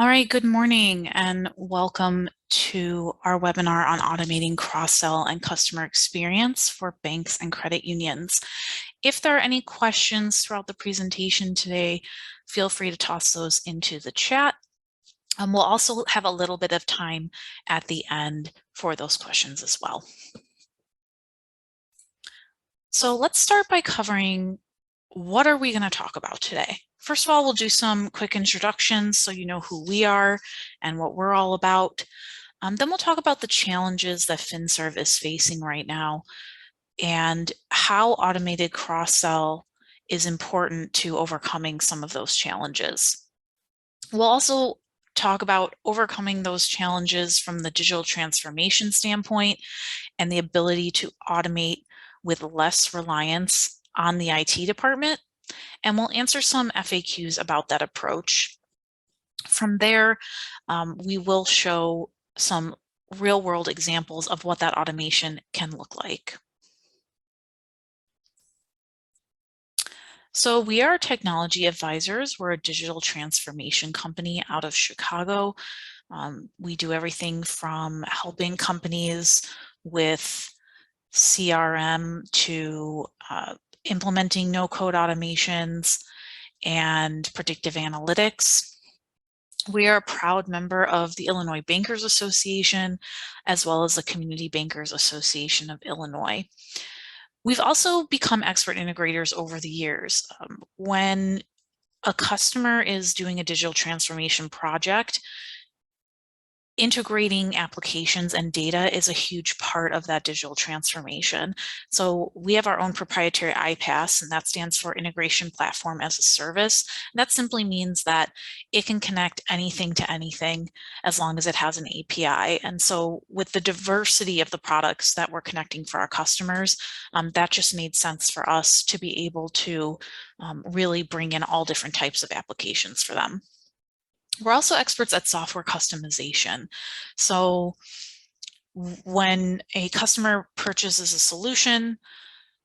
All right, good morning and welcome to our webinar on automating cross-sell and customer experience for banks and credit unions. If there are any questions throughout the presentation today, feel free to toss those into the chat. We'll also have a little bit of time at the end for those questions as well. So let's start by covering what are we going to talk about today. First of all, we'll do some quick introductions so you know who we are and what we're all about. Then we'll talk about the challenges that FinServ is facing right now and how automated cross-sell is important to overcoming some of those challenges. We'll also talk about overcoming those challenges from the digital transformation standpoint and the ability to automate with less reliance on the IT department. And we'll answer some FAQs about that approach. From there, we will show some real-world examples of what that automation can look like. So we are Technology Advisors. We're a digital transformation company out of Chicago. We do everything from helping companies with CRM to implementing no-code automations and predictive analytics. We are a proud member of the Illinois Bankers Association, as well as the Community Bankers Association of Illinois. We've also become expert integrators over the years. When a customer is doing a digital transformation project, integrating applications and data is a huge part of that digital transformation. So we have our own proprietary iPaaS, and that stands for Integration Platform as a Service. That simply means that it can connect anything to anything as long as it has an API. And so with the diversity of the products that we're connecting for our customers, that just made sense for us to be able to really bring in all different types of applications for them. We're also experts at software customization. So when a customer purchases a solution,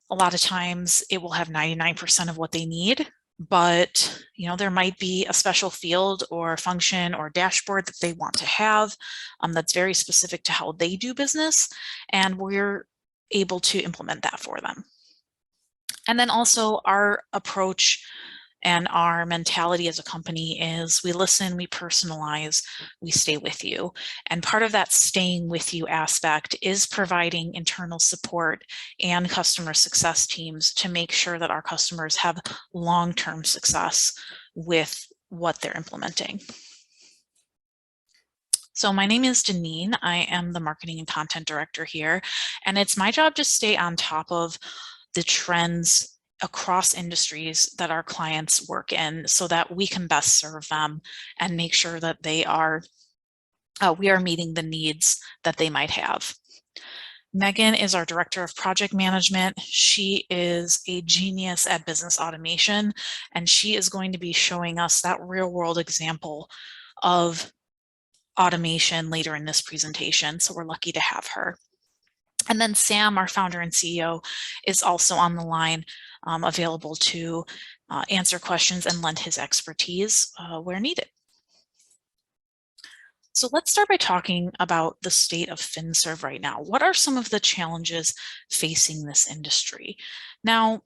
a lot of times it will have 99% of what they need, but there might be a special field or function or dashboard that they want to have that's very specific to how they do business, and we're able to implement that for them. And then also our approach and our mentality as a company is we listen, we personalize, we stay with you. And part of that staying with you aspect is providing internal support and customer success teams to make sure that our customers have long-term success with what they're implementing. So my name is Deneen. I am the marketing and content director here, and it's my job to stay on top of the trends across industries that our clients work in so that we can best serve them and make sure that we are meeting the needs that they might have. Megan is our director of project management. She is a genius at business automation, and she is going to be showing us that real world example of automation later in this presentation. So we're lucky to have her. And then Sam, our founder and CEO, is also on the line, available to answer questions and lend his expertise where needed. So let's start by talking about the state of FinServ right now. What are some of the challenges facing this industry? Now,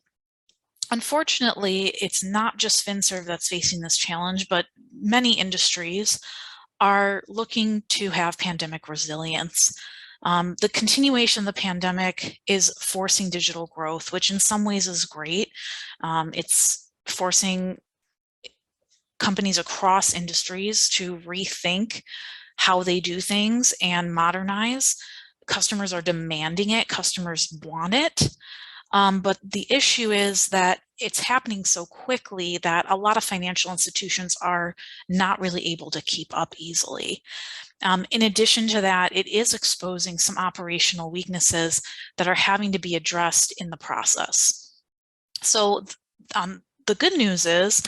unfortunately, it's not just FinServ that's facing this challenge, but many industries are looking to have pandemic resilience. The continuation of the pandemic is forcing digital growth, which in some ways is great. It's forcing companies across industries to rethink how they do things and modernize. Customers are demanding it, customers want it. But the issue is that it's happening so quickly that a lot of financial institutions are not really able to keep up easily. In addition to that, it is exposing some operational weaknesses that are having to be addressed in the process. So the good news is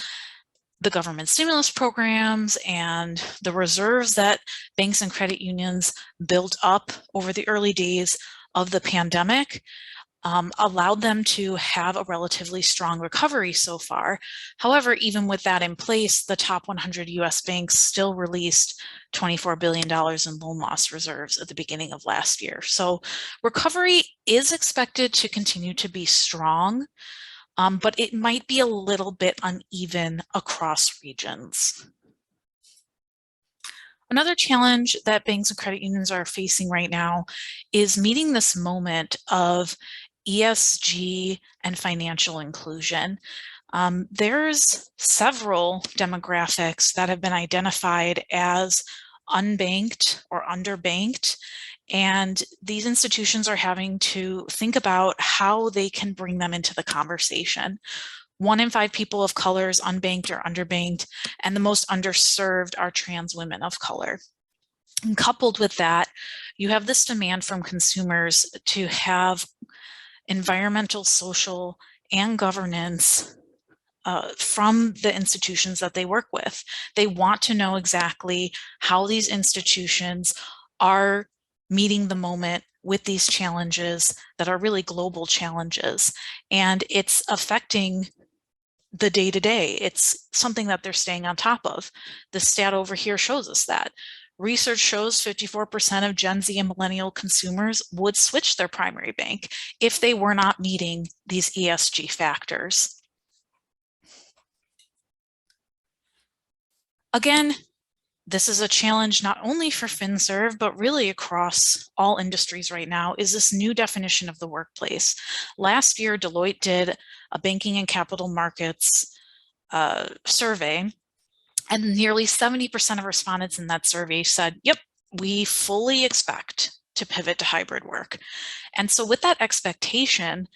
the government stimulus programs and the reserves that banks and credit unions built up over the early days of the pandemic allowed them to have a relatively strong recovery so far. However, even with that in place, the top 100 US banks still released $24 billion in loan loss reserves at the beginning of last year. So recovery is expected to continue to be strong, but it might be a little bit uneven across regions. Another challenge that banks and credit unions are facing right now is meeting this moment of ESG and financial inclusion. There's several demographics that have been identified as unbanked or underbanked, and these institutions are having to think about how they can bring them into the conversation. 1 in 5 people of color is unbanked or underbanked, and the most underserved are trans women of color. And coupled with that, you have this demand from consumers to have environmental, social, and governance from the institutions that they work with. They want to know exactly how these institutions are meeting the moment with these challenges that are really global challenges. And it's affecting the day-to-day. It's something that they're staying on top of. The stat over here shows us that. Research shows 54% of Gen Z and millennial consumers would switch their primary bank if they were not meeting these ESG factors. Again, this is a challenge not only for FinServ, but really across all industries right now, is this new definition of the workplace. Last year, Deloitte did a banking and capital markets survey, and nearly 70% of respondents in that survey said, yep, we fully expect to pivot to hybrid work. And so with that expectation,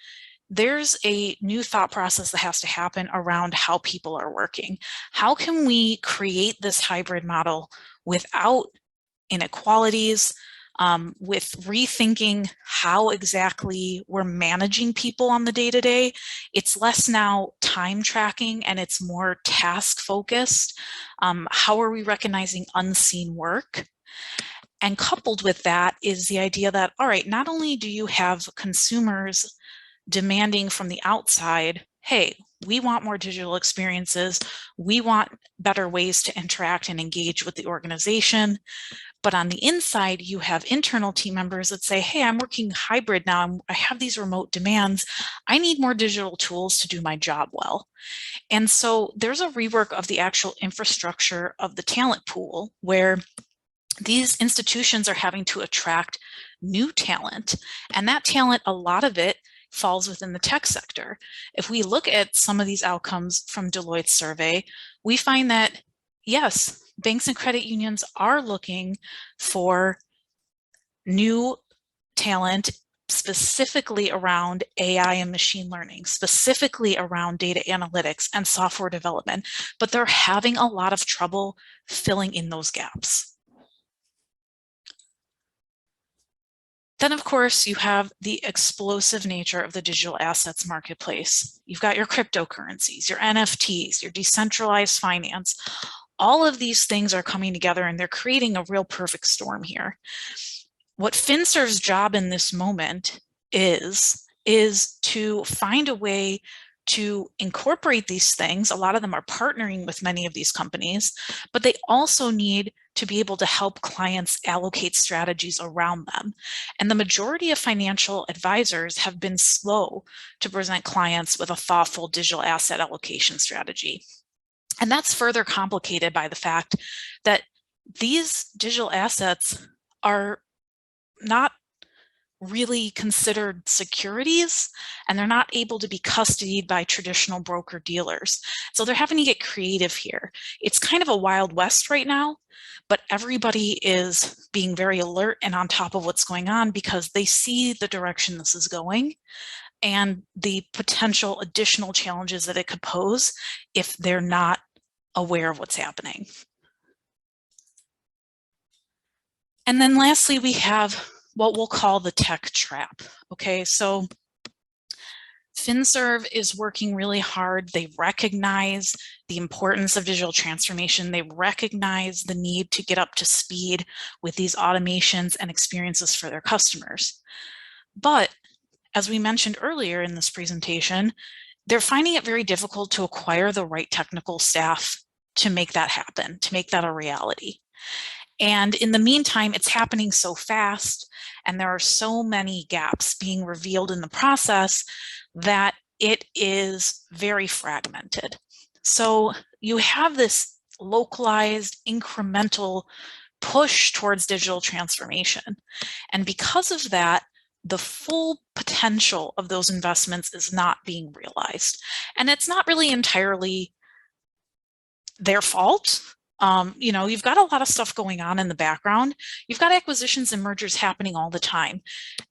there's a new thought process that has to happen around how people are working. How can we create this hybrid model without inequalities, with rethinking how exactly we're managing people on the day-to-day? It's less now time tracking and it's more task focused. How are we recognizing unseen work? And coupled with that is the idea that, all right, not only do you have consumers demanding from the outside, hey, we want more digital experiences, we want better ways to interact and engage with the organization. But on the inside, you have internal team members that say, hey, I'm working hybrid now, I have these remote demands, I need more digital tools to do my job well. And so there's a rework of the actual infrastructure of the talent pool where these institutions are having to attract new talent. And that talent, a lot of it falls within the tech sector. If we look at some of these outcomes from Deloitte's survey, we find that, yes, banks and credit unions are looking for new talent specifically around AI and machine learning, specifically around data analytics and software development, but they're having a lot of trouble filling in those gaps. Then, of course, you have the explosive nature of the digital assets marketplace. You've got your cryptocurrencies, your NFTs, your decentralized finance. All of these things are coming together and they're creating a real perfect storm here. What FinServ's job in this moment is to find a way to incorporate these things. A lot of them are partnering with many of these companies, but they also need to be able to help clients allocate strategies around them. And the majority of financial advisors have been slow to present clients with a thoughtful digital asset allocation strategy. And that's further complicated by the fact that these digital assets are not really considered securities, and they're not able to be custodied by traditional broker dealers. So they're having to get creative here. It's kind of a wild west right now, but everybody is being very alert and on top of what's going on because they see the direction this is going and the potential additional challenges that it could pose if they're not aware of what's happening. And then lastly, we have what we'll call the tech trap. Okay, so FinServ is working really hard. They recognize the importance of digital transformation. They recognize the need to get up to speed with these automations and experiences for their customers. But as we mentioned earlier in this presentation, they're finding it very difficult to acquire the right technical staff to make that happen, to make that a reality. And in the meantime, it's happening so fast, and there are so many gaps being revealed in the process that it is very fragmented. So you have this localized, incremental push towards digital transformation. And because of that, the full potential of those investments is not being realized. And it's not really entirely their fault. You've got a lot of stuff going on in the background. You've got acquisitions and mergers happening all the time.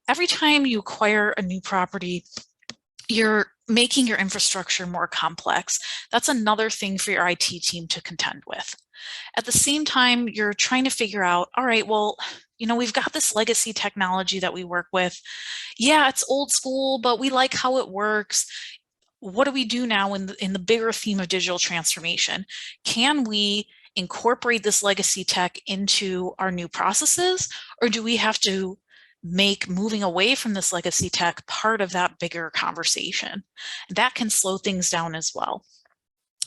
Every time you acquire a new property, you're making your infrastructure more complex. That's another thing for your IT team to contend with. At the same time, you're trying to figure out, all right, well, we've got this legacy technology that we work with. Yeah, it's old school, but we like how it works. What do we do now in the bigger theme of digital transformation? Can we incorporate this legacy tech into our new processes, or do we have to make moving away from this legacy tech part of that bigger conversation? That can slow things down as well.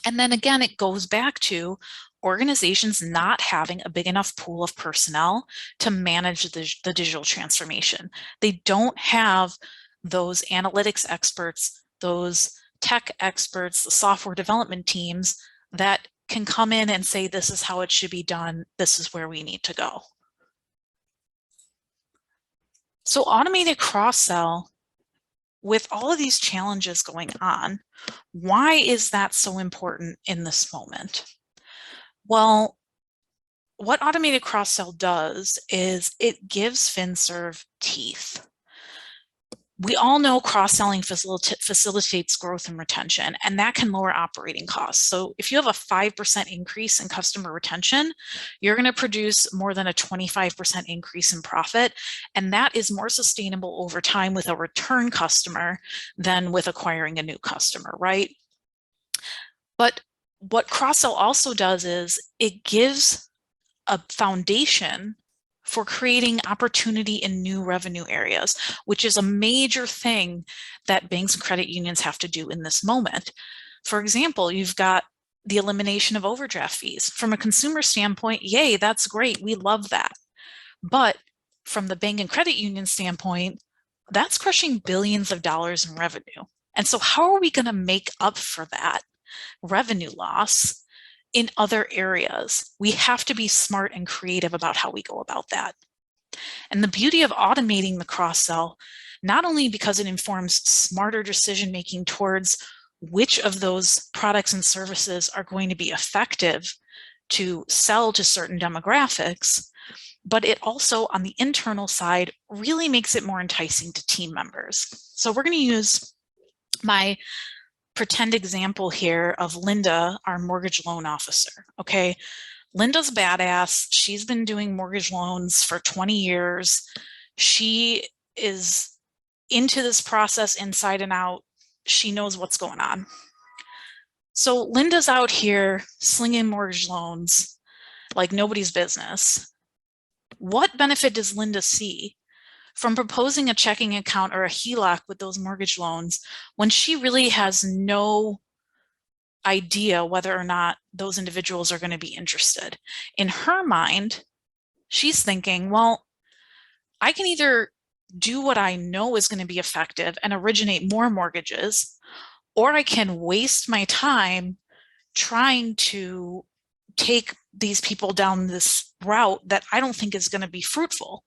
And then again, it goes back to organizations not having a big enough pool of personnel to manage the digital transformation. They don't have those analytics experts, those tech experts, the software development teams that can come in and say, this is how it should be done. This is where we need to go. So automated cross-sell, with all of these challenges going on, why is that so important in this moment? Well, what automated cross-sell does is it gives FinServ teeth. We all know cross-selling facilitates growth and retention, and that can lower operating costs. So if you have a 5% increase in customer retention, you're going to produce more than a 25% increase in profit, and that is more sustainable over time with a return customer than with acquiring a new customer, right? But what cross-sell also does is it gives a foundation for creating opportunity in new revenue areas, which is a major thing that banks and credit unions have to do in this moment. For example, you've got the elimination of overdraft fees. From a consumer standpoint, yay, that's great. We love that. But from the bank and credit union standpoint, that's crushing billions of dollars in revenue. And so how are we going to make up for that revenue loss in other areas? We have to be smart and creative about how we go about that. And the beauty of automating the cross-sell, not only because it informs smarter decision-making towards which of those products and services are going to be effective to sell to certain demographics, but it also on the internal side really makes it more enticing to team members. So we're going to use my pretend example here of Linda, our mortgage loan officer. Okay, Linda's badass. She's been doing mortgage loans for 20 years. She is into this process inside and out. She knows what's going on. So Linda's out here slinging mortgage loans like nobody's business. What benefit does Linda see from proposing a checking account or a HELOC with those mortgage loans when she really has no idea whether or not those individuals are going to be interested? In her mind, she's thinking, well, I can either do what I know is going to be effective and originate more mortgages, or I can waste my time trying to take these people down this route that I don't think is going to be fruitful.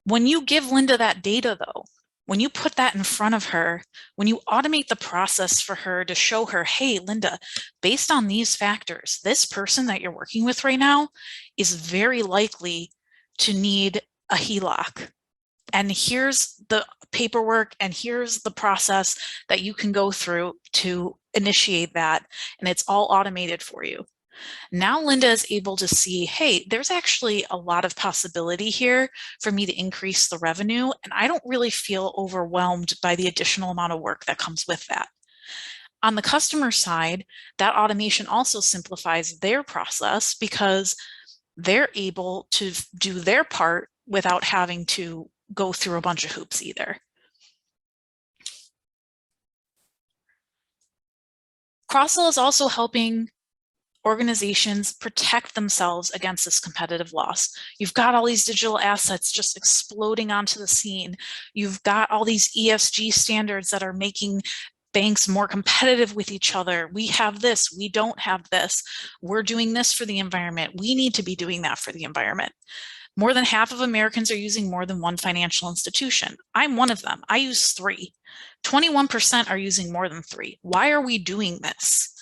When you give Linda that data, though, when you put that in front of her, when you automate the process for her to show her, hey, Linda, based on these factors, this person that you're working with right now is very likely to need a HELOC. And here's the paperwork and here's the process that you can go through to initiate that. And it's all automated for you. Now Linda is able to see, hey, there's actually a lot of possibility here for me to increase the revenue, and I don't really feel overwhelmed by the additional amount of work that comes with that. On the customer side, that automation also simplifies their process because they're able to do their part without having to go through a bunch of hoops either. Cross-sell is also helping organizations protect themselves against this competitive loss. You've got all these digital assets just exploding onto the scene. You've got all these ESG standards that are making banks more competitive with each other. We have this, we don't have this. We're doing this for the environment. We need to be doing that for the environment. More than half of Americans are using more than one financial institution. I'm one of them. I use 3. 21% are using more than 3. Why are we doing this?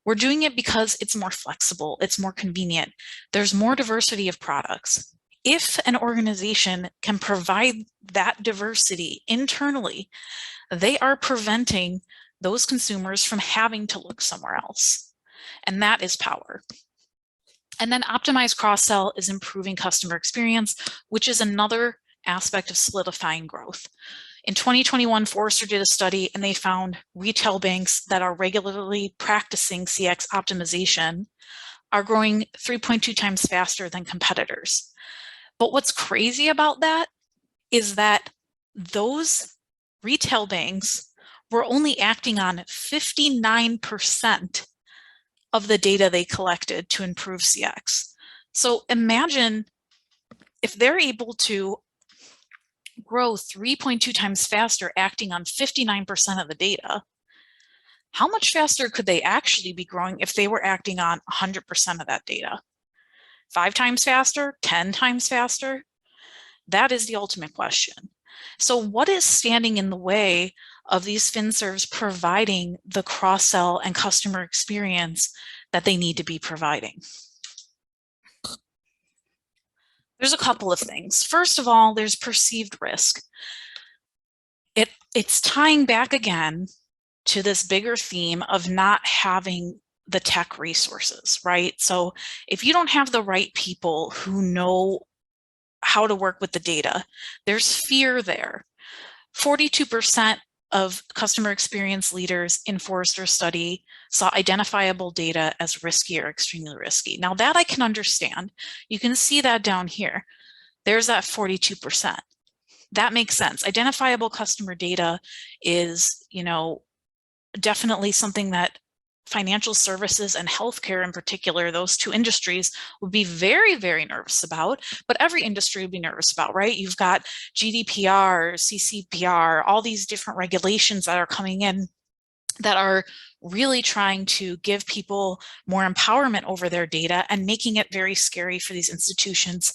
We're doing it because it's more flexible, it's more convenient. There's more diversity of products. If an organization can provide that diversity internally, they are preventing those consumers from having to look somewhere else. And that is power. And then optimized cross-sell is improving customer experience, which is another aspect of solidifying growth. In 2021, Forrester did a study and they found retail banks that are regularly practicing CX optimization are growing 3.2 times faster than competitors. But what's crazy about that is that those retail banks were only acting on 59% of the data they collected to improve CX. So imagine if they're able to grow 3.2 times faster acting on 59% of the data, how much faster could they actually be growing if they were acting on 100% of that data? 5 times faster? 10 times faster? That is the ultimate question. So what is standing in the way of these FinServs providing the cross-sell and customer experience that they need to be providing? There's a couple of things. First of all, there's perceived risk. It's tying back again to this bigger theme of not having the tech resources, right? So if you don't have the right people who know how to work with the data, there's fear there. 42% of customer experience leaders in Forrester's study saw identifiable data as risky or extremely risky. Now that I can understand. You can see that down here. There's that 42%. That makes sense. Identifiable customer data is, definitely something that financial services and healthcare in particular, those 2 industries would be very, very nervous about, but every industry would be nervous about, right? You've got GDPR, CCPR, all these different regulations that are coming in that are really trying to give people more empowerment over their data and making it very scary for these institutions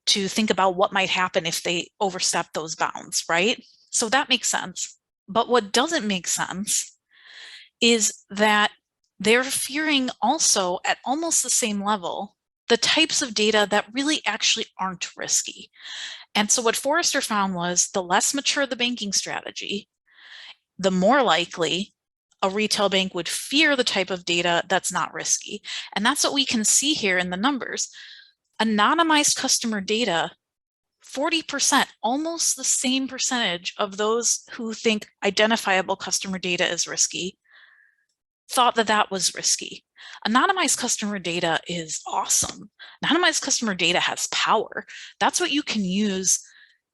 to think about what might happen if they overstep those bounds, right? So that makes sense. But what doesn't make sense is that they're fearing also at almost the same level the types of data that really actually aren't risky. And so what Forrester found was the less mature the banking strategy, the more likely a retail bank would fear the type of data that's not risky. And that's what we can see here in the numbers. Anonymized customer data, 40%, almost the same percentage of those who think identifiable customer data is risky, thought that that was risky. Anonymized customer data is awesome. Anonymized customer data has power. That's what you can use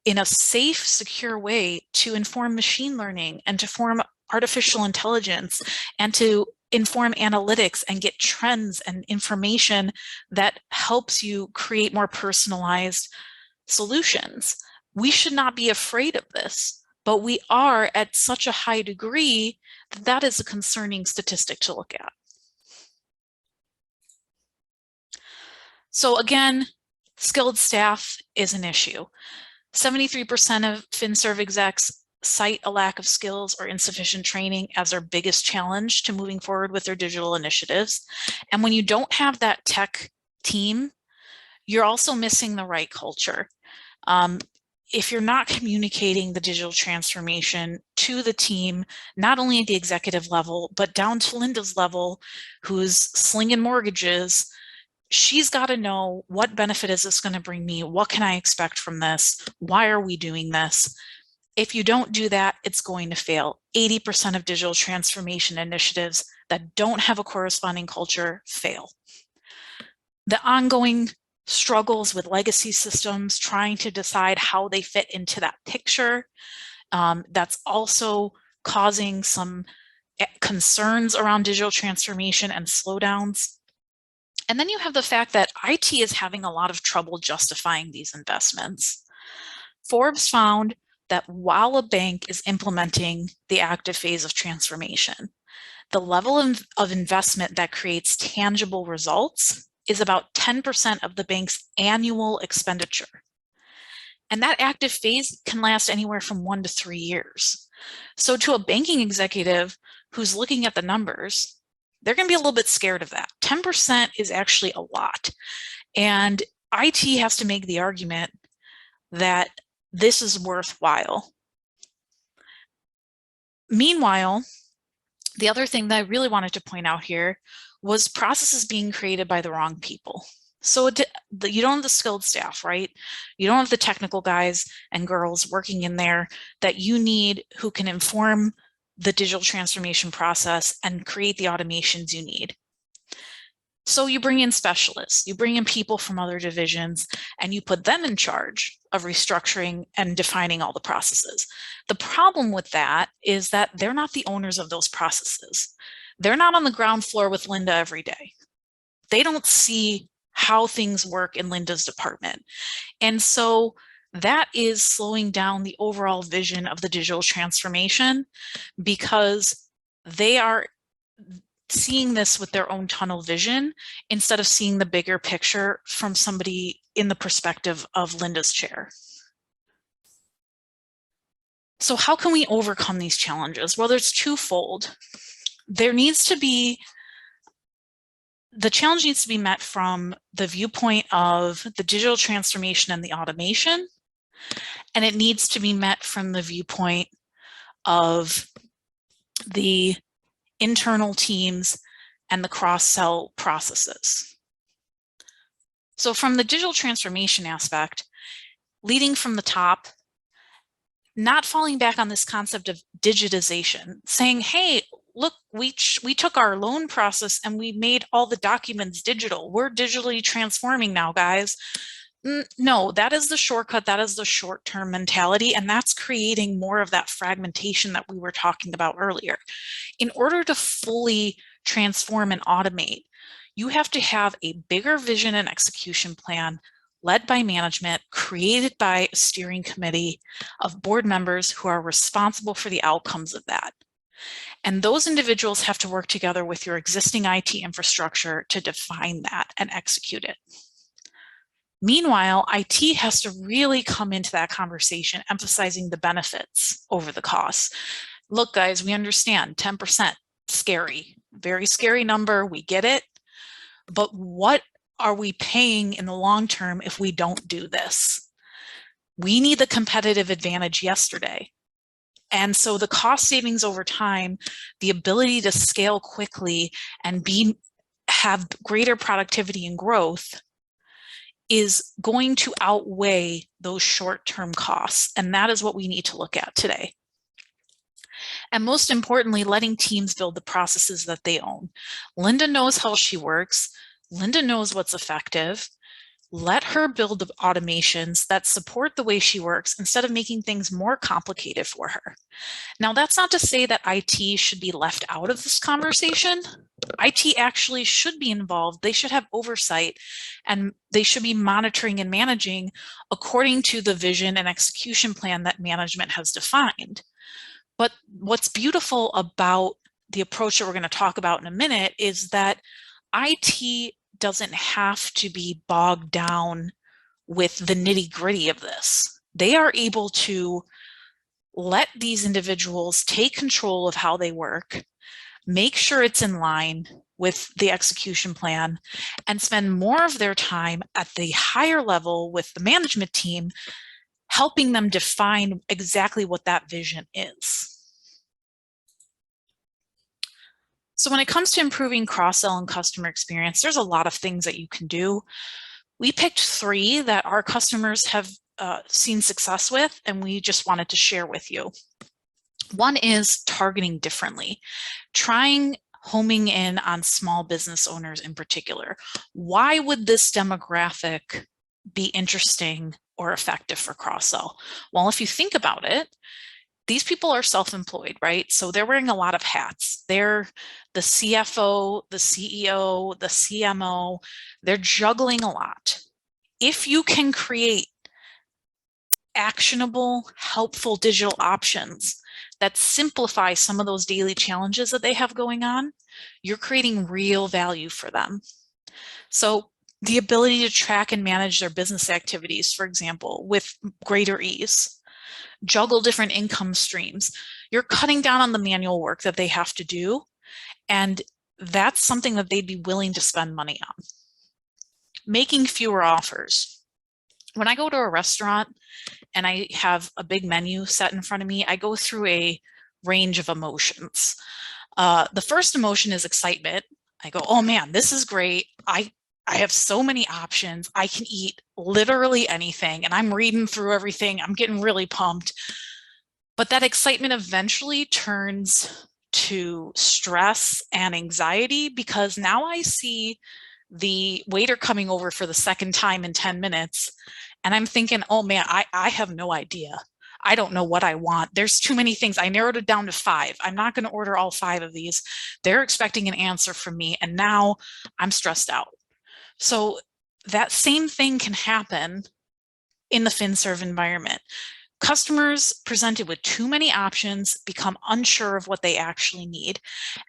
in a safe, secure way to inform machine learning and to form artificial intelligence and to inform analytics and get trends and information that helps you create more personalized solutions. We should not be afraid of this, but we are at such a high degree that that is a concerning statistic to look at. So again, skilled staff is an issue. 73% of FinServ execs cite a lack of skills or insufficient training as their biggest challenge to moving forward with their digital initiatives. And when you don't have that tech team, you're also missing the right culture. If you're not communicating the digital transformation to the team, not only at the executive level, but down to Linda's level, who's slinging mortgages, she's got to know, what benefit is this going to bring me? What can I expect from this? Why are we doing this? If you don't do that, it's going to fail. 80% of digital transformation initiatives that don't have a corresponding culture fail. The ongoing struggles with legacy systems, trying to decide how they fit into that picture, that's also causing some concerns around digital transformation and slowdowns. And then you have the fact that IT is having a lot of trouble justifying these investments. Forbes found that while a bank is implementing the active phase of transformation, the level of investment that creates tangible results is about 10% of the bank's annual expenditure. And that active phase can last anywhere from 1 to 3 years. So to a banking executive who's looking at the numbers, they're going to be a little bit scared of that. 10% is actually a lot. And IT has to make the argument that this is worthwhile. Meanwhile, the other thing that I really wanted to point out here was processes being created by the wrong people. So you don't have the skilled staff, right? You don't have the technical guys and girls working in there that you need who can inform the digital transformation process and create the automations you need. So you bring in specialists, you bring in people from other divisions, and you put them in charge of restructuring and defining all the processes. The problem with that is that they're not the owners of those processes. They're not on the ground floor with Linda every day. They don't see how things work in Linda's department. And so that is slowing down the overall vision of the digital transformation because they are seeing this with their own tunnel vision instead of seeing the bigger picture from somebody in the perspective of Linda's chair. So how can we overcome these challenges? Well, there's twofold. There needs to be the challenge needs to be met from the viewpoint of the digital transformation and the automation, and it needs to be met from the viewpoint of the internal teams and the cross-sell processes. So from the digital transformation aspect, leading from the top, not falling back on this concept of digitization, saying, hey, look, we took our loan process and we made all the documents digital. We're digitally transforming now, guys. No, that is the shortcut. That is the short-term mentality. And that's creating more of that fragmentation that we were talking about earlier. In order to fully transform and automate, you have to have a bigger vision and execution plan led by management, created by a steering committee of board members who are responsible for the outcomes of that. And those individuals have to work together with your existing IT infrastructure to define that and execute it. Meanwhile, IT has to really come into that conversation, emphasizing the benefits over the costs. Look, guys, we understand 10%, scary, very scary number. We get it. But what are we paying in the long term if we don't do this? We need the competitive advantage yesterday. And so the cost savings over time, the ability to scale quickly and have greater productivity and growth is going to outweigh those short-term costs. And that is what we need to look at today. And most importantly, letting teams build the processes that they own. Linda knows how she works. Linda knows what's effective. Let her build the automations that support the way she works instead of making things more complicated for her. Now, that's not to say that IT should be left out of this conversation. IT actually should be involved. They should have oversight and they should be monitoring and managing according to the vision and execution plan that management has defined. But what's beautiful about the approach that we're going to talk about in a minute is that IT doesn't have to be bogged down with the nitty-gritty of this. They are able to let these individuals take control of how they work, make sure it's in line with the execution plan, and spend more of their time at the higher level with the management team, helping them define exactly what that vision is. So when it comes to improving cross-sell and customer experience, there's a lot of things that you can do. We picked 3 that our customers have seen success with, and we just wanted to share with you. One is targeting differently, homing in on small business owners in particular. Why would this demographic be interesting or effective for cross-sell? Well, if you think about it, these people are self-employed, right? So they're wearing a lot of hats. They're the CFO, the CEO, the CMO. They're juggling a lot. If you can create actionable, helpful digital options that simplify some of those daily challenges that they have going on, you're creating real value for them. So the ability to track and manage their business activities, for example, with greater ease, juggle different income streams. You're cutting down on the manual work that they have to do, and that's something that they'd be willing to spend money on. Making fewer offers. When I go to a restaurant and I have a big menu set in front of me, I go through a range of emotions. The first emotion is excitement. I go, oh man, this is great. I have so many options. I can eat literally anything, and I'm reading through everything. I'm getting really pumped. But that excitement eventually turns to stress and anxiety, because now I see the waiter coming over for the second time in 10 minutes, and I'm thinking, oh man, I have no idea. I don't know what I want. There's too many things. I narrowed it down to 5. I'm not going to order all 5 of these. They're expecting an answer from me, and now I'm stressed out. So that same thing can happen in the FinServ environment. Customers presented with too many options become unsure of what they actually need.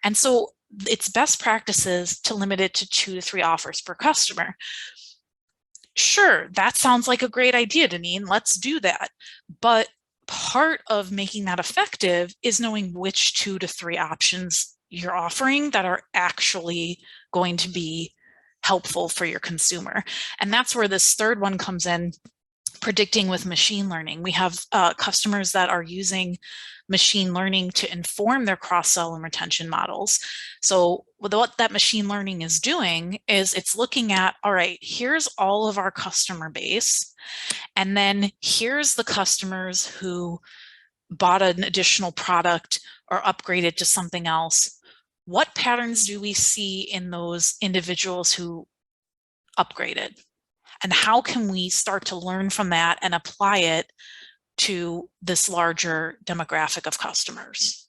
And so it's best practices to limit it to 2 to 3 offers per customer. Sure, that sounds like a great idea, Deneen. Let's do that. But part of making that effective is knowing which 2 to 3 options you're offering that are actually going to be helpful for your consumer. And that's where this third one comes in, predicting with machine learning. We have customers that are using machine learning to inform their cross-sell and retention models. So what that machine learning is doing is it's looking at, all right, here's all of our customer base, and then here's the customers who bought an additional product or upgraded to something else. What patterns do we see in those individuals who upgraded? And how can we start to learn from that and apply it to this larger demographic of customers?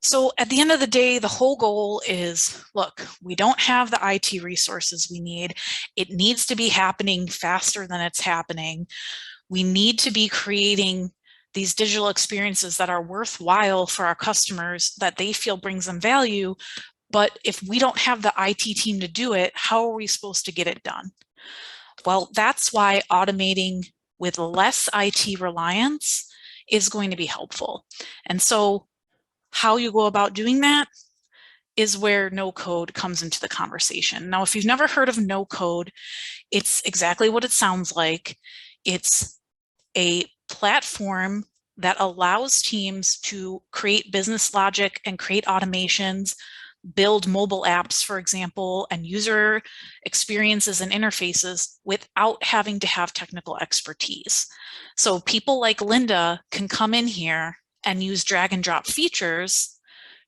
So at the end of the day, the whole goal is, look, we don't have the IT resources we need. It needs to be happening faster than it's happening. We need to be creating these digital experiences that are worthwhile for our customers, that they feel brings them value. But if we don't have the IT team to do it, how are we supposed to get it done? Well, that's why automating with less IT reliance is going to be helpful. And so how you go about doing that is where no code comes into the conversation. Now, if you've never heard of no code, it's exactly what it sounds like. It's a platform that allows teams to create business logic and create automations, build mobile apps, for example, and user experiences and interfaces without having to have technical expertise. So people like Linda can come in here and use drag and drop features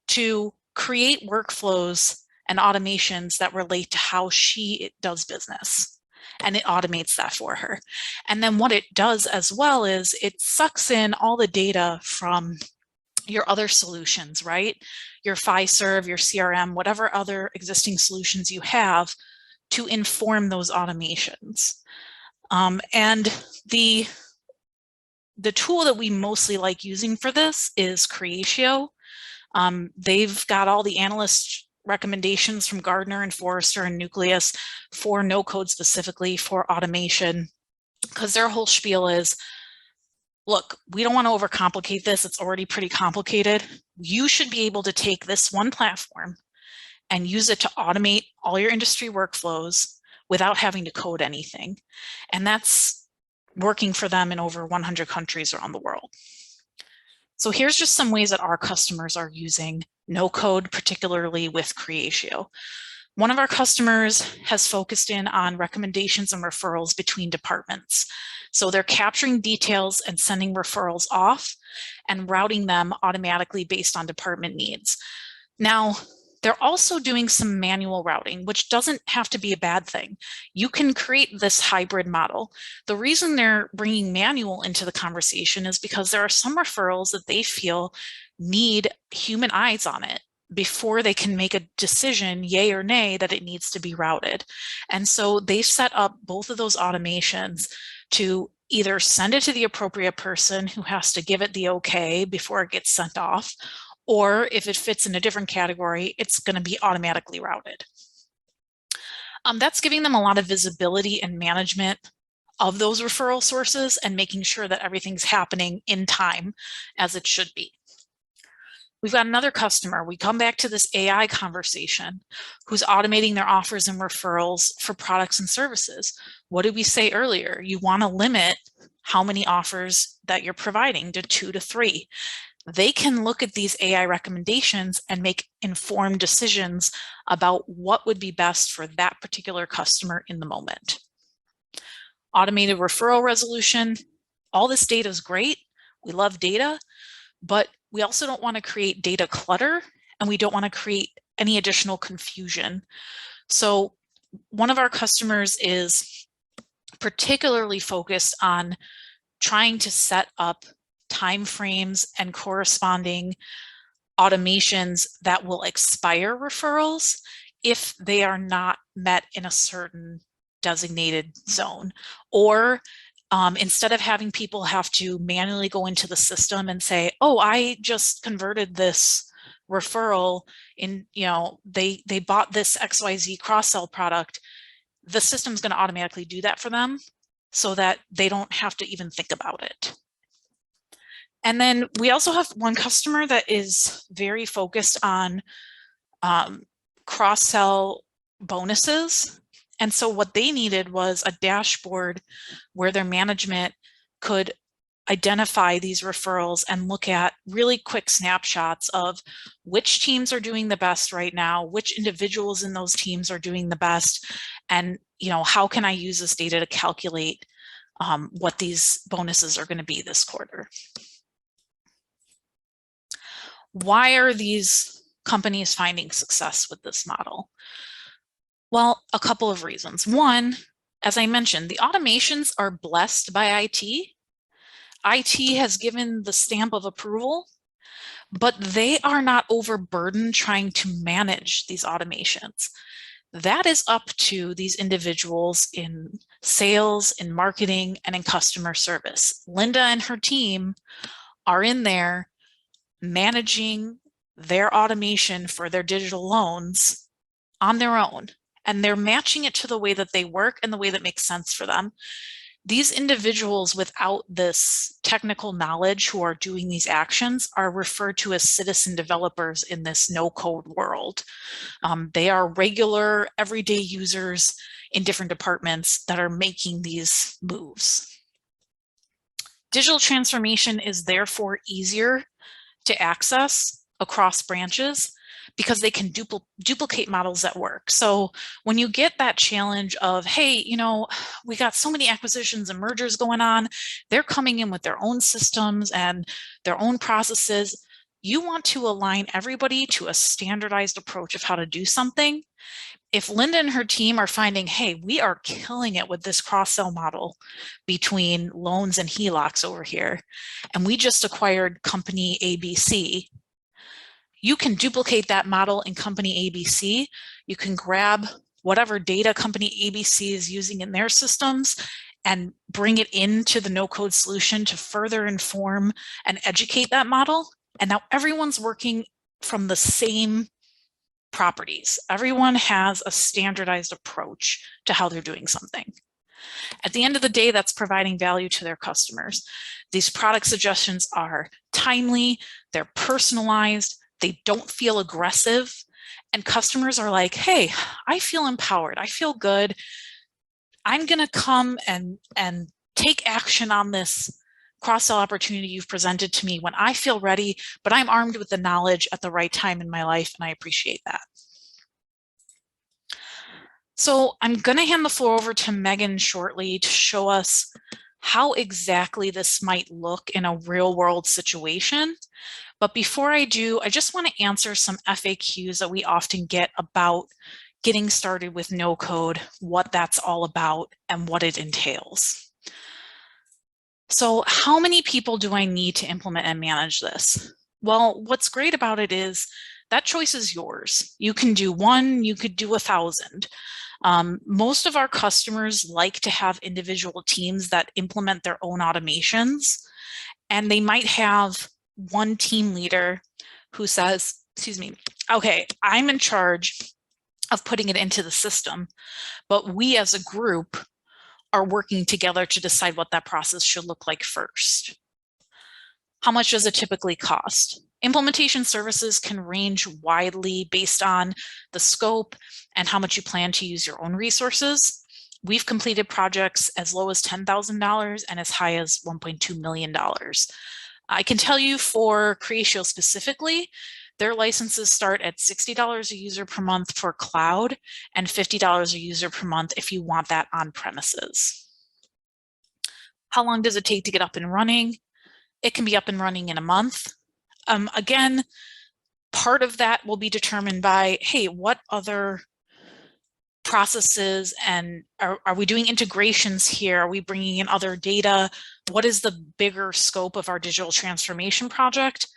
to create workflows and automations that relate to how she does business. And it automates that for her. And then what it does as well is it sucks in all the data from your other solutions, right? Your Fiserv, your CRM, whatever other existing solutions you have to inform those automations. And the tool that we mostly like using for this is Creatio. They've got all the analyst recommendations from Gartner and Forrester and Nucleus for no code specifically for automation, because their whole spiel is, look, we don't want to overcomplicate this. It's already pretty complicated. You should be able to take this one platform and use it to automate all your industry workflows without having to code anything. And that's working for them in over 100 countries around the world. So here's just some ways that our customers are using no code, particularly with Creatio. One of our customers has focused in on recommendations and referrals between departments. So they're capturing details and sending referrals off and routing them automatically based on department needs. Now, They're also doing some manual routing, which doesn't have to be a bad thing. You can create this hybrid model. The reason they're bringing manual into the conversation is because there are some referrals that they feel need human eyes on it before they can make a decision, yay or nay, that it needs to be routed. And so they've set up both of those automations to either send it to the appropriate person who has to give it the okay before it gets sent off, or if it fits in a different category, it's going to be automatically routed. That's giving them a lot of visibility and management of those referral sources and making sure that everything's happening in time as it should be. We've got another customer. We come back to this AI conversation who's automating their offers and referrals for products and services. What did we say earlier? You want to limit how many offers that you're providing to 2 to 3. They can look at these AI recommendations and make informed decisions about what would be best for that particular customer in the moment. Automated referral resolution. All this data is great. We love data, but we also don't want to create data clutter, and we don't want to create any additional confusion. So one of our customers is particularly focused on trying to set up timeframes and corresponding automations that will expire referrals if they are not met in a certain designated zone. Or instead of having people have to manually go into the system and say, oh, I just converted this referral in, they bought this XYZ cross-sell product, the system's going to automatically do that for them so that they don't have to even think about it. And then we also have one customer that is very focused on cross-sell bonuses. And so what they needed was a dashboard where their management could identify these referrals and look at really quick snapshots of which teams are doing the best right now, which individuals in those teams are doing the best, and how can I use this data to calculate what these bonuses are going to be this quarter. Why are these companies finding success with this model? Well, a couple of reasons. One, as I mentioned, the automations are blessed by IT. IT has given the stamp of approval, but they are not overburdened trying to manage these automations. That is up to these individuals in sales, in marketing, and in customer service. Linda and her team are in there managing their automation for their digital loans on their own, and they're matching it to the way that they work and the way that makes sense for them. These individuals without this technical knowledge who are doing these actions are referred to as citizen developers in this no-code world. They are regular, everyday users in different departments that are making these moves. Digital transformation is therefore easier to access across branches because they can duplicate models that work. So when you get that challenge of, hey, we got so many acquisitions and mergers going on, they're coming in with their own systems and their own processes, you want to align everybody to a standardized approach of how to do something. If Linda and her team are finding, hey, we are killing it with this cross-sell model between loans and HELOCs over here, and we just acquired company ABC, you can duplicate that model in company ABC. You can grab whatever data company ABC is using in their systems and bring it into the no-code solution to further inform and educate that model. And now everyone's working from the same properties. Everyone has a standardized approach to how they're doing something. At the end of the day, that's providing value to their customers. These product suggestions are timely, they're personalized, they don't feel aggressive, and customers are like, hey, I feel empowered, I feel good. I'm going to come and take action on this cross-sell opportunity you've presented to me when I feel ready, but I'm armed with the knowledge at the right time in my life, and I appreciate that. So I'm going to hand the floor over to Megan shortly to show us how exactly this might look in a real-world situation. But before I do, I just want to answer some FAQs that we often get about getting started with no code, what that's all about, and what it entails. So how many people do I need to implement and manage this? Well, what's great about it is that choice is yours. You can do one, you could do 1,000. Most of our customers like to have individual teams that implement their own automations, and they might have one team leader who says, excuse me, okay, I'm in charge of putting it into the system, but we as a group are working together to decide what that process should look like first. How much does it typically cost? Implementation services can range widely based on the scope and how much you plan to use your own resources. We've completed projects as low as $10,000 and as high as $1.2 million. I can tell you for Creatio specifically, their licenses start at $60 a user per month for cloud and $50 a user per month if you want that on premises. How long does it take to get up and running? It can be up and running in a month. Again, part of that will be determined by, hey, what other processes and are we doing integrations here? Are we bringing in other data? What is the bigger scope of our digital transformation project?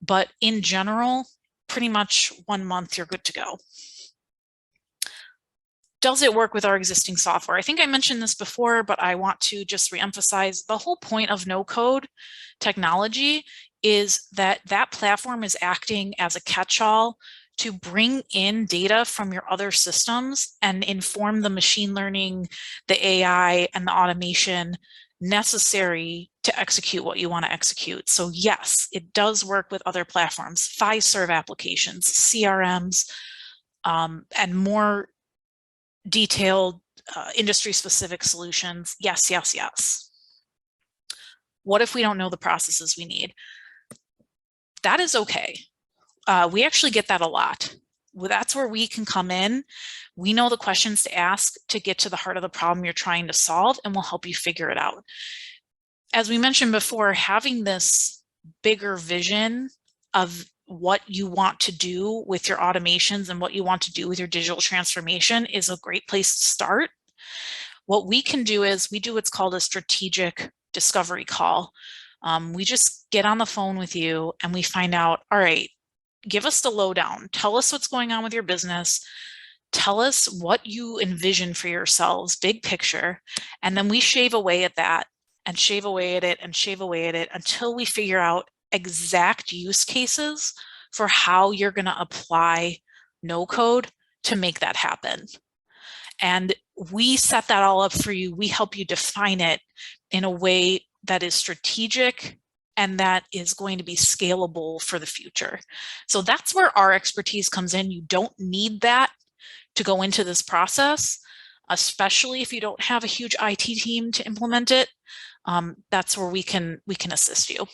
But in general, pretty much 1 month, you're good to go. Does it work with our existing software? I think I mentioned this before, but I want to just reemphasize the whole point of no code technology is that that platform is acting as a catch-all to bring in data from your other systems and inform the machine learning, the AI, and the automation necessary to execute what you want to execute. So yes, it does work with other platforms, Fiserv applications, CRMs, and more detailed industry-specific solutions. Yes, yes, yes. What if we don't know the processes we need? That is okay. We actually get that a lot. Well, that's where we can come in. We know the questions to ask to get to the heart of the problem you're trying to solve, and we'll help you figure it out. As we mentioned before, having this bigger vision of what you want to do with your automations and what you want to do with your digital transformation is a great place to start. What we can do is we do what's called a strategic discovery call. We just get on the phone with you and we find out, all right, give us the lowdown. Tell us what's going on with your business. Tell us what you envision for yourselves, big picture. And then we shave away at that and shave away at it and shave away at it until we figure out exact use cases for how you're going to apply no code to make that happen. And we set that all up for you. We help you define it in a way that is strategic and that is going to be scalable for the future. So that's where our expertise comes in. You don't need that to go into this process, especially if you don't have a huge IT team to implement it. That's where we can assist you.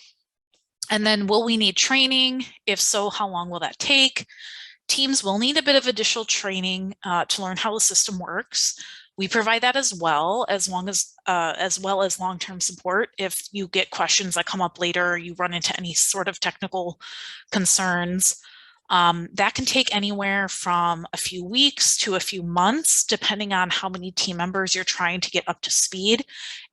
And then will we need training? If so, how long will that take? Teams will need a bit of additional training to learn how the system works. We provide that as well as long-term support. If you get questions that come up later, or you run into any sort of technical concerns, that can take anywhere from a few weeks to a few months, depending on how many team members you're trying to get up to speed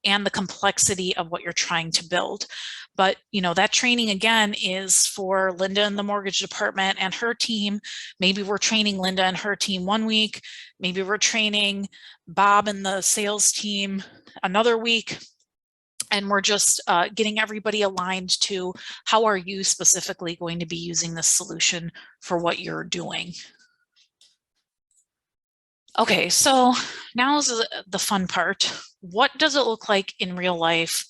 and the complexity of what you're trying to build. But that training again is for Linda in the mortgage department and her team. Maybe we're training Linda and her team 1 week. Maybe we're training Bob and the sales team another week. And we're just getting everybody aligned to how are you specifically going to be using this solution for what you're doing. Okay, so now is the fun part. What does it look like in real life?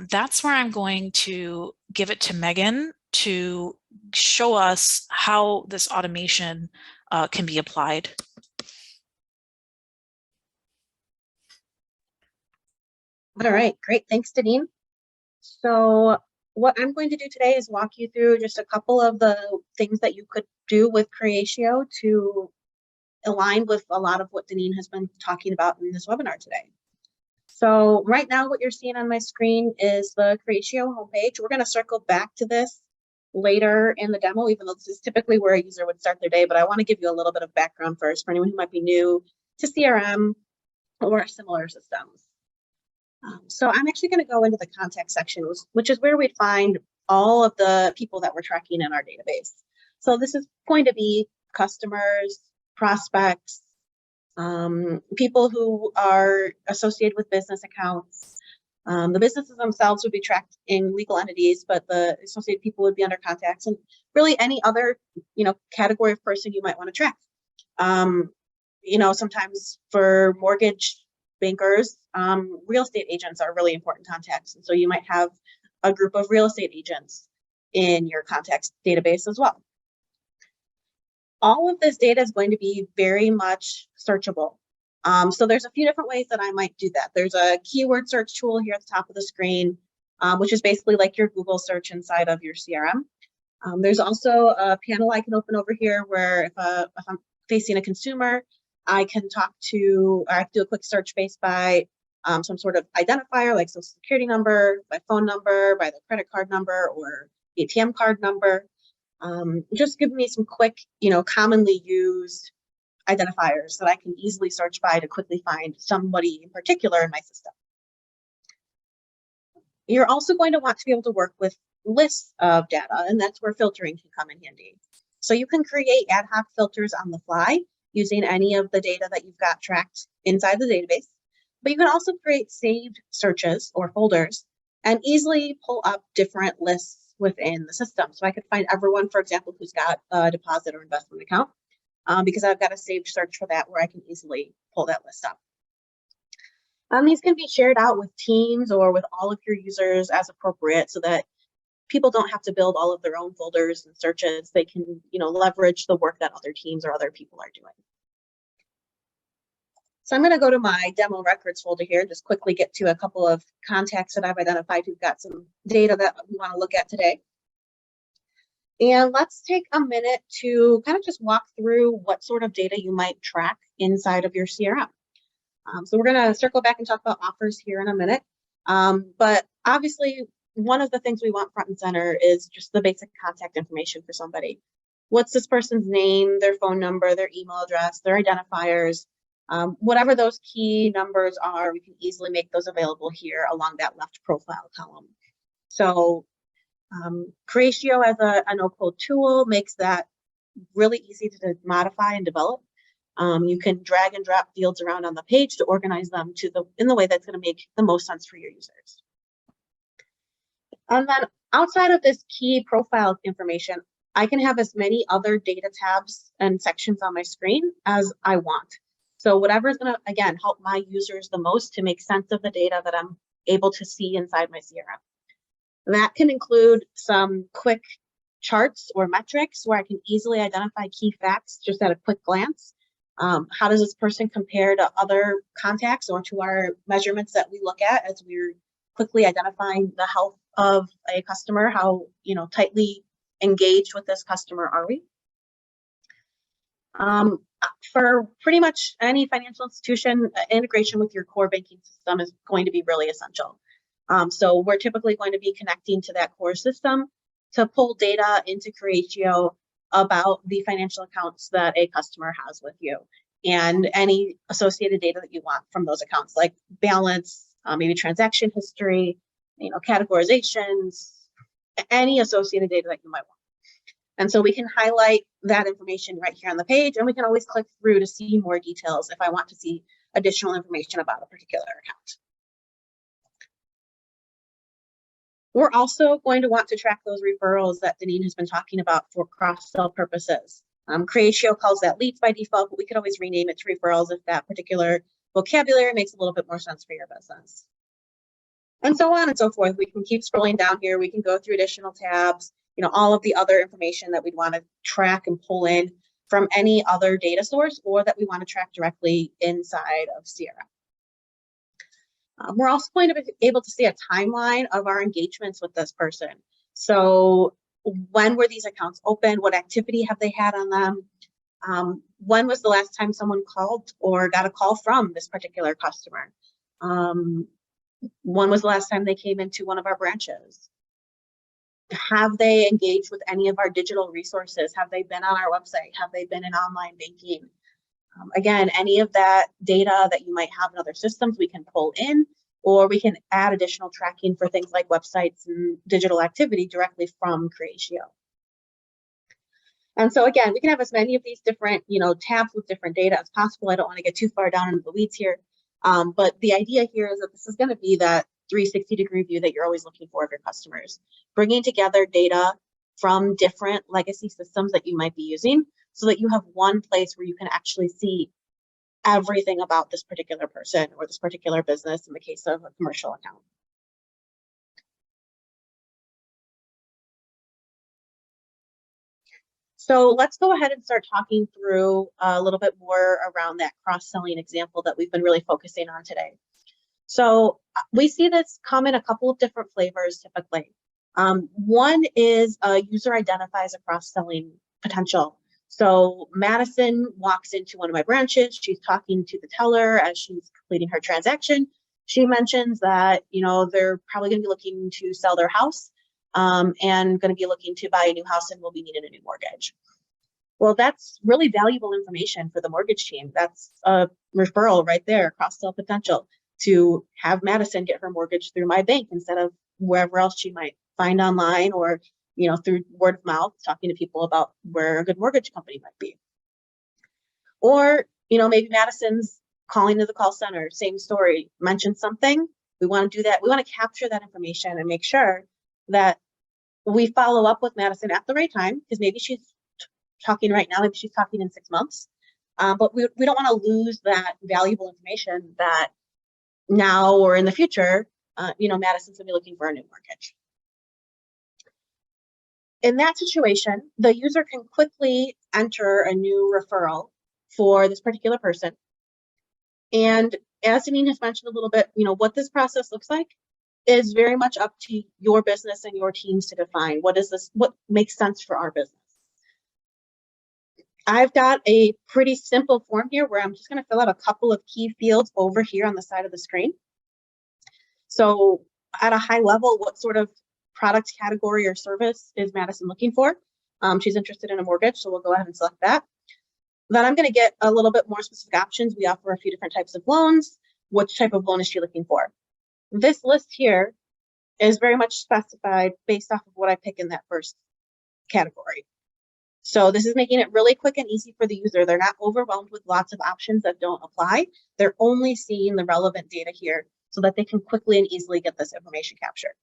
That's where I'm going to give it to Megan to show us how this automation can be applied. All right, great. Thanks, Deneen. So what I'm going to do today is walk you through just a couple of the things that you could do with Creatio to align with a lot of what Deneen has been talking about in this webinar today. So right now what you're seeing on my screen is the Creatio homepage. We're going to circle back to this later in the demo, even though this is typically where a user would start their day, but I want to give you a little bit of background first for anyone who might be new to CRM or similar systems. So I'm actually going to go into the contact section, which is where we'd find all of the people that we're tracking in our database. So this is going to be customers, prospects, people who are associated with business accounts. The businesses themselves would be tracked in legal entities, but the associated people would be under contacts, and really any other, category of person you might want to track. Sometimes for mortgage bankers, real estate agents are really important contacts. And so you might have a group of real estate agents in your contacts database as well. All of this data is going to be very much searchable. So there's a few different ways that I might do that. There's a keyword search tool here at the top of the screen, which is basically like your Google search inside of your CRM. There's also a panel I can open over here where if I'm facing a consumer, I can do a quick search based by some sort of identifier like social security number, by phone number, by the credit card number or ATM card number. Just give me some quick, commonly used identifiers that I can easily search by to quickly find somebody in particular in my system. You're also going to want to be able to work with lists of data, and that's where filtering can come in handy. So you can create ad hoc filters on the fly using any of the data that you've got tracked inside the database, but you can also create saved searches or folders and easily pull up different lists within the system. So I could find everyone, for example, who's got a deposit or investment account, because I've got a saved search for that where I can easily pull that list up. These can be shared out with teams or with all of your users as appropriate so that people don't have to build all of their own folders and searches. They can, leverage the work that other teams or other people are doing. So I'm going to go to my demo records folder here, just quickly get to a couple of contacts that I've identified who've got some data that we want to look at today. And let's take a minute to kind of just walk through what sort of data you might track inside of your CRM. So we're going to circle back and talk about offers here in a minute. But obviously, one of the things we want front and center is just the basic contact information for somebody. What's this person's name, their phone number, their email address, their identifiers, whatever those key numbers are, we can easily make those available here along that left profile column. So Creatio as a no-code tool makes that really easy to modify and develop. You can drag and drop fields around on the page to organize them in the way that's going to make the most sense for your users. And then outside of this key profile information, I can have as many other data tabs and sections on my screen as I want. So whatever is going to, again, help my users the most to make sense of the data that I'm able to see inside my CRM. That can include some quick charts or metrics where I can easily identify key facts just at a quick glance. How does this person compare to other contacts or to our measurements that we look at as we're quickly identifying the health of a customer? How tightly engaged with this customer are we? For pretty much any financial institution, integration with your core banking system is going to be really essential. So we're typically going to be connecting to that core system to pull data into Creatio about the financial accounts that a customer has with you and any associated data that you want from those accounts, like balance, maybe transaction history, categorizations, any associated data that you might want. And so we can highlight that information right here on the page, and we can always click through to see more details if I want to see additional information about a particular account. We're also going to want to track those referrals that Deneen has been talking about for cross-sell purposes. Creatio calls that leads by default, but we could always rename it to referrals if that particular vocabulary makes a little bit more sense for your business. And so on and so forth. We can keep scrolling down here. We can go through additional tabs, all of the other information that we'd want to track and pull in from any other data source or that we want to track directly inside of CRM. We're also going to be able to see a timeline of our engagements with this person. So when were these accounts open? What activity have they had on them? When was the last time someone called or got a call from this particular customer? When was the last time they came into one of our branches? Have they engaged with any of our digital resources? Have they been on our website? Have they been in online banking? Again, any of that data that you might have in other systems, we can pull in, or we can add additional tracking for things like websites and digital activity directly from Creatio. And so again, we can have as many of these different, tabs with different data as possible. I don't want to get too far down into the weeds here. But the idea here is that this is going to be that 360-degree view that you're always looking for of your customers, bringing together data from different legacy systems that you might be using so that you have one place where you can actually see everything about this particular person or this particular business in the case of a commercial account. So let's go ahead and start talking through a little bit more around that cross-selling example that we've been really focusing on today. So we see this come in a couple of different flavors typically. One is a user identifies a cross-selling potential. So Madison walks into one of my branches, she's talking to the teller as she's completing her transaction. She mentions that, they're probably going to be looking to sell their house and going to be looking to buy a new house and will be needing a new mortgage. Well, that's really valuable information for the mortgage team. That's a referral right there, cross-sell potential to have Madison get her mortgage through my bank instead of wherever else she might find online or through word of mouth, talking to people about where a good mortgage company might be. Or, maybe Madison's calling to the call center, same story, mentioned something. We want to do that. We want to capture that information and make sure that we follow up with Madison at the right time, because maybe she's talking right now, maybe she's talking in 6 months. But we don't want to lose that valuable information that now or in the future, Madison's going to be looking for a new mortgage. In that situation, the user can quickly enter a new referral for this particular person. And as Janine has mentioned a little bit, what this process looks like is very much up to your business and your teams to define what makes sense for our business. I've got a pretty simple form here where I'm just going to fill out a couple of key fields over here on the side of the screen. So at a high level, what sort of product category or service is Madison looking for? She's interested in a mortgage, so we'll go ahead and select that. Then I'm going to get a little bit more specific options. We offer a few different types of loans. Which type of loan is she looking for? This list here is very much specified based off of what I pick in that first category. So this is making it really quick and easy for the user. They're not overwhelmed with lots of options that don't apply. They're only seeing the relevant data here so that they can quickly and easily get this information captured.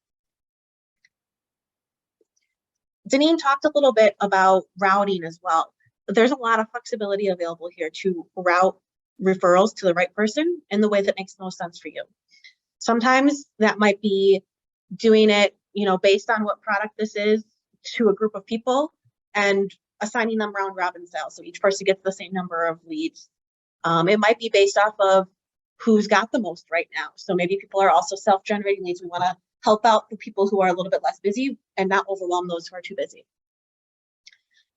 Janine talked a little bit about routing as well. There's a lot of flexibility available here to route referrals to the right person in the way that makes most sense for you. Sometimes that might be doing it, based on what product this is to a group of people and assigning them round robin style. So each person gets the same number of leads. It might be based off of who's got the most right now. So maybe people are also self-generating leads. We want to help out the people who are a little bit less busy and not overwhelm those who are too busy.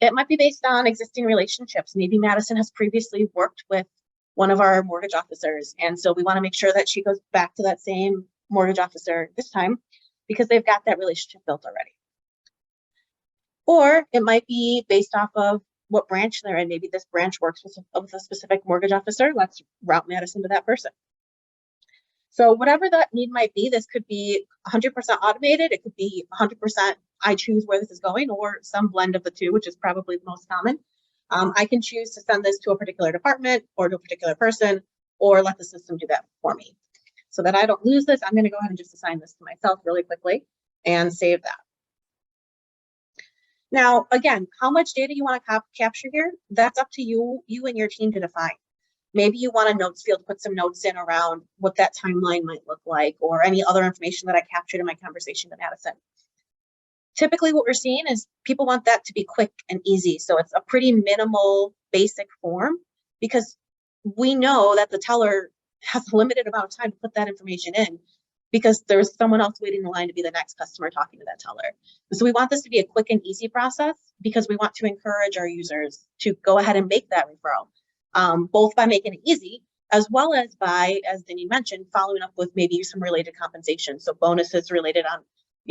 It might be based on existing relationships. Maybe Madison has previously worked with one of our mortgage officers. And so we want to make sure that she goes back to that same mortgage officer this time because they've got that relationship built already. Or it might be based off of what branch they're in. Maybe this branch works with a specific mortgage officer. Let's route Madison to that person. So whatever that need might be, this could be 100% automated. It could be 100% I choose where this is going, or some blend of the two, which is probably the most common. I can choose to send this to a particular department or to a particular person, or let the system do that for me. So that I don't lose this, I'm going to go ahead and just assign this to myself really quickly and save that. Now, again, how much data you want to capture here, that's up to you and your team to define. Maybe you want a notes field, put some notes in around what that timeline might look like, or any other information that I captured in my conversation with Madison. Typically what we're seeing is people want that to be quick and easy. So it's a pretty minimal, basic form, because we know that the teller has a limited amount of time to put that information in, because there's someone else waiting in line to be the next customer talking to that teller. So we want this to be a quick and easy process because we want to encourage our users to go ahead and make that referral, both by making it easy, as well as by, as Denny mentioned, following up with maybe some related compensation. So bonuses related on,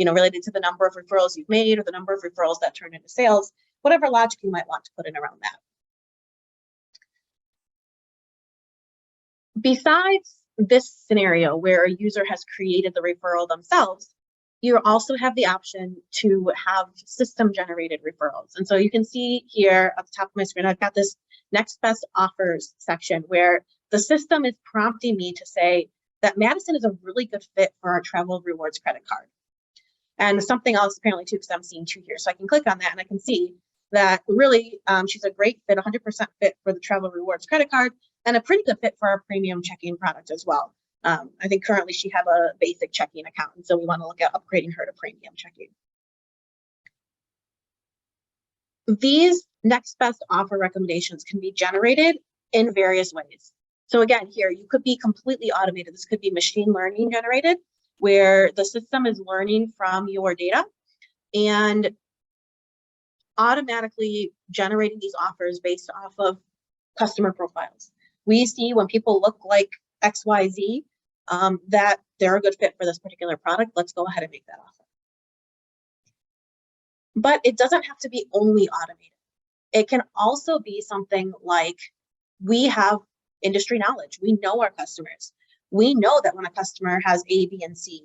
related to the number of referrals you've made or the number of referrals that turn into sales, whatever logic you might want to put in around that. Besides this scenario where a user has created the referral themselves, you also have the option to have system generated referrals. And so you can see here at the top of my screen, I've got this next best offers section where the system is prompting me to say that Madison is a really good fit for our travel rewards credit card. And something else apparently too, because I'm seeing two here. So I can click on that and I can see that really she's a great fit, 100% fit for the travel rewards credit card, and a pretty good fit for our premium checking product as well. I think currently she has a basic checking account, and so we want to look at upgrading her to premium checking. These next best offer recommendations can be generated in various ways. So again, here you could be completely automated. This could be machine learning generated, where the system is learning from your data and automatically generating these offers based off of customer profiles. We see when people look like XYZ, that they're a good fit for this particular product. Let's go ahead and make that offer. But it doesn't have to be only automated. It can also be something like we have industry knowledge. We know our customers. We know that when a customer has A, B, and C,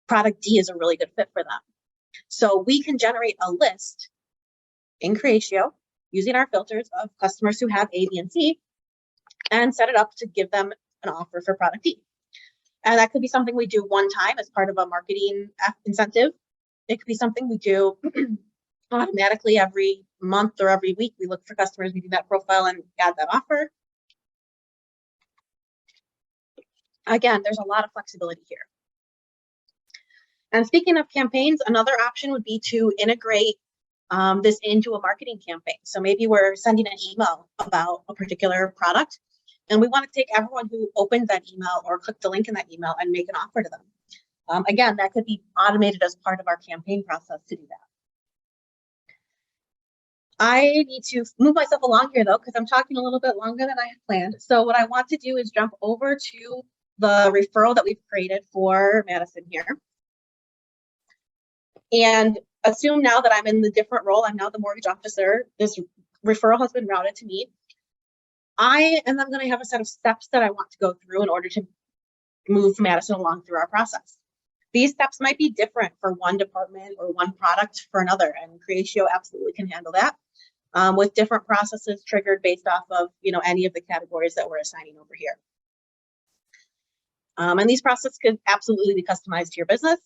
product D is a really good fit for them. So we can generate a list in Creatio using our filters of customers who have A, B, and C and set it up to give them an offer for product D. And that could be something we do one time as part of a marketing incentive. It could be something we do automatically every month or every week. We look for customers, we do that profile and add that offer. Again, there's a lot of flexibility here. And speaking of campaigns, another option would be to integrate this into a marketing campaign. So maybe we're sending an email about a particular product, and we want to take everyone who opened that email or clicked the link in that email and make an offer to them. Again, that could be automated as part of our campaign process to do that. I need to move myself along here though, because I'm talking a little bit longer than I had planned. So what I want to do is jump over to the referral that we've created for Madison here. And assume now that I'm in the different role, I'm now the mortgage officer, this referral has been routed to me. I'm going to have a set of steps that I want to go through in order to move Madison along through our process. These steps might be different for one department or one product for another, and Creatio absolutely can handle that with different processes triggered based off of any of the categories that we're assigning over here. And these processes could absolutely be customized to your business.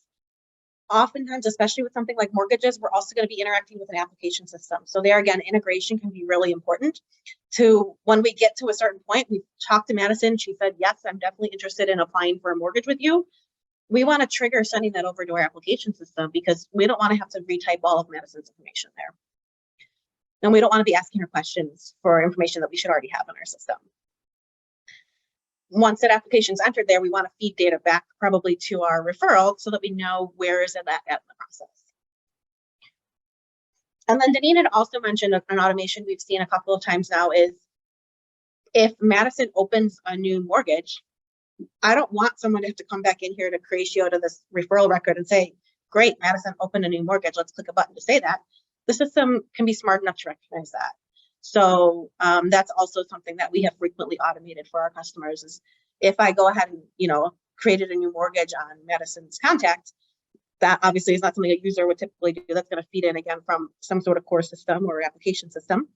Oftentimes, especially with something like mortgages, we're also going to be interacting with an application system. So there again, integration can be really important to when we get to a certain point. We've talked to Madison. She said, yes, I'm definitely interested in applying for a mortgage with you. We want to trigger sending that over to our application system because we don't want to have to retype all of Madison's information there. And we don't want to be asking her questions for information that we should already have in our system. Once that application is entered there, we want to feed data back probably to our referral so that we know where is it at in the process. And then Deneen had also mentioned an automation we've seen a couple of times now is if Madison opens a new mortgage, I don't want someone to have to come back in here to Creatio to this referral record and say, great, Madison opened a new mortgage. Let's click a button to say that. The system can be smart enough to recognize that. So that's also something that we have frequently automated for our customers is if I go ahead and, created a new mortgage on Madison's contact, that obviously is not something a user would typically do. That's going to feed in again from some sort of core system or application system.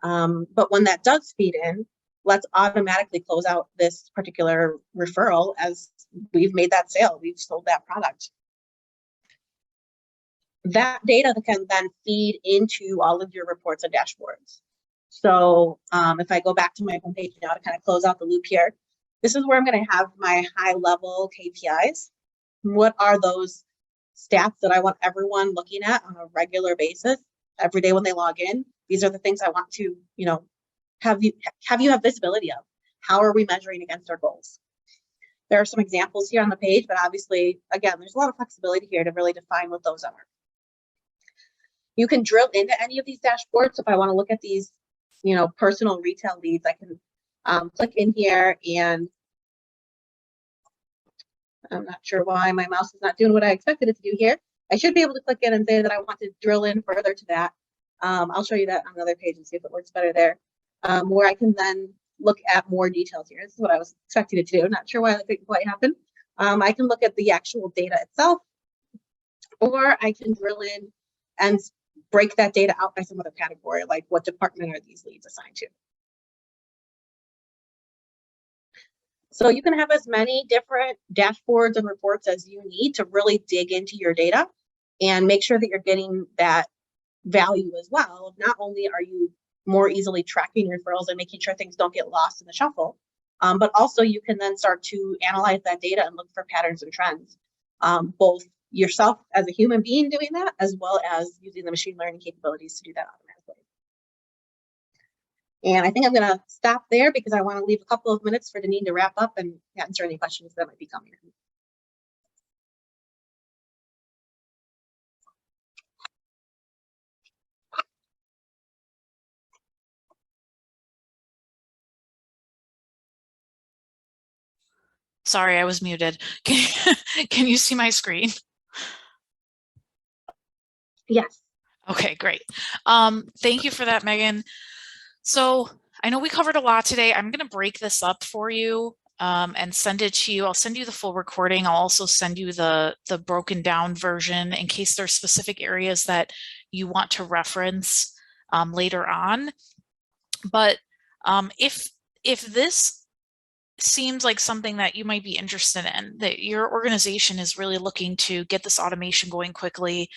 But when that does feed in, let's automatically close out this particular referral as we've made that sale. We've sold that product. That data can then feed into all of your reports and dashboards. So if I go back to my homepage now to kind of close out the loop here, this is where I'm going to have my high level KPIs. What are those stats that I want everyone looking at on a regular basis every day when they log in? These are the things I want to, have you have visibility of. How are we measuring against our goals? There are some examples here on the page, but obviously, again, there's a lot of flexibility here to really define what those are. You can drill into any of these dashboards. If I want to look at these, personal retail leads, I can click in here, and I'm not sure why my mouse is not doing what I expected it to do here. I should be able to click in and say that I want to drill in further to that. I'll show you that on another page and see if it works better there, where I can then look at more details here. This is what I was expecting it to do. Not sure why that didn't quite happen. I can look at the actual data itself, or I can drill in and break that data out by some other category, like what department are these leads assigned to. So you can have as many different dashboards and reports as you need to really dig into your data and make sure that you're getting that value as well. Not only are you more easily tracking your referrals and making sure things don't get lost in the shuffle, but also you can then start to analyze that data and look for patterns and trends, both yourself as a human being doing that, as well as using the machine learning capabilities to do that automatically. And I think I'm going to stop there because I want to leave a couple of minutes for Deneen to wrap up and answer any questions that might be coming in. Sorry, I was muted. Can you see my screen? Yes. Okay, great. Thank you for that, Megan. So I know we covered a lot today. I'm going to break this up for you and send it to you. I'll send you the full recording. I'll also send you the broken down version in case there's specific areas that you want to reference later on. But if this seems like something that you might be interested in, that your organization is really looking to get this automation going quickly,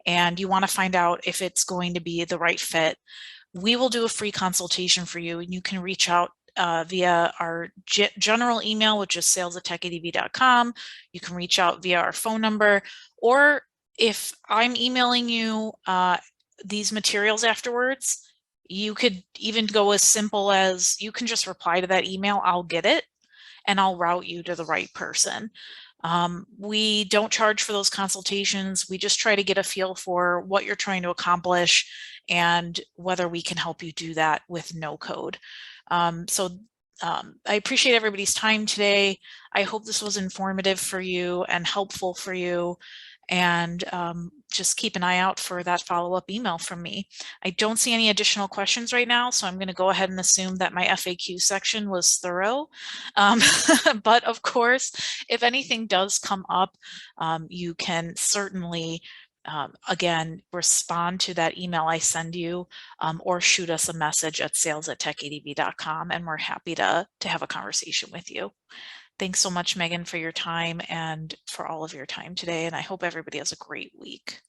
and you want to find out if it's going to be the right fit, we will do a free consultation for you, and you can reach out via our general email, which is sales@techadv.com. You can reach out via our phone number, or if I'm emailing you these materials afterwards, you could even go as simple as you can just reply to that email. I'll get it and I'll route you to the right person. We don't charge for those consultations. We just try to get a feel for what you're trying to accomplish and whether we can help you do that with no code. I appreciate everybody's time today. I hope this was informative for you and helpful for you. And just keep an eye out for that follow-up email from me. I don't see any additional questions right now, so I'm going to go ahead and assume that my FAQ section was thorough. But of course, if anything does come up, you can certainly, again, respond to that email I send you, or shoot us a message at sales@techadv.com, and we're happy to have a conversation with you. Thanks so much, Megan, for your time and for all of your time today. And I hope everybody has a great week.